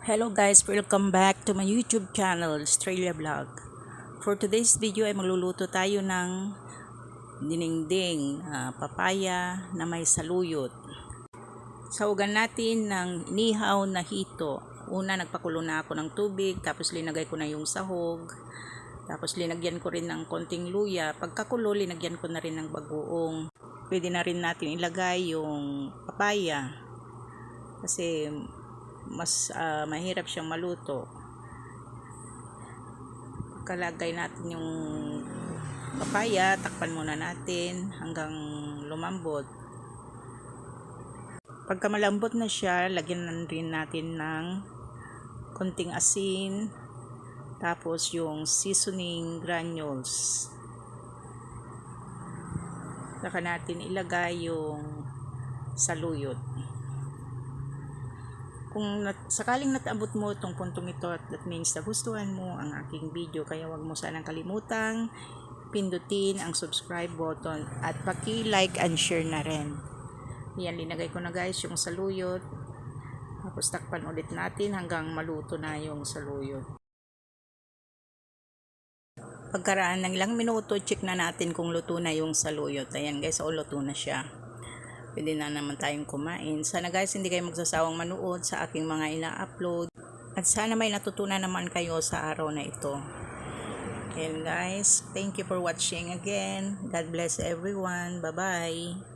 Hello guys, welcome back to my YouTube channel, Australia Vlog. For today's video ay magluluto tayo ng dinengdeng papaya na may saluyot. Sahugan natin ng inihaw na hito. Una, nagpakulo na ako ng tubig, tapos linagay ko na yung sahog. Tapos linagyan ko rin ng konting luya. Pagkakulo, linagyan ko na rin ng bagoong. Pwede na rin natin ilagay yung papaya. Kasi mas mahirap siyang maluto. Pagkalagay natin yung papaya, takpan muna natin hanggang lumambot. Pagka malambot na siya, lagyan rin natin ng konting asin, tapos yung seasoning granules. Saka natin ilagay yung saluyot. Kung sakaling natabot mo itong puntong ito, that means nagustuhan mo ang aking video, kaya wag mo sanang kalimutang pindutin ang subscribe button at paki-like and share na rin. Yan, linagay ko na guys yung saluyot. Tapos takpan ulit natin hanggang maluto na yung saluyot. Pagkaraan ng ilang minuto, check na natin kung luto na yung saluyot. Ayan guys, luto na siya. Pwede na naman tayong kumain. Sana guys, hindi kayo magsasawang manood sa aking mga ina-upload. At sana may natutunan naman kayo sa araw na ito. And guys, thank you for watching again. God bless everyone. Bye-bye.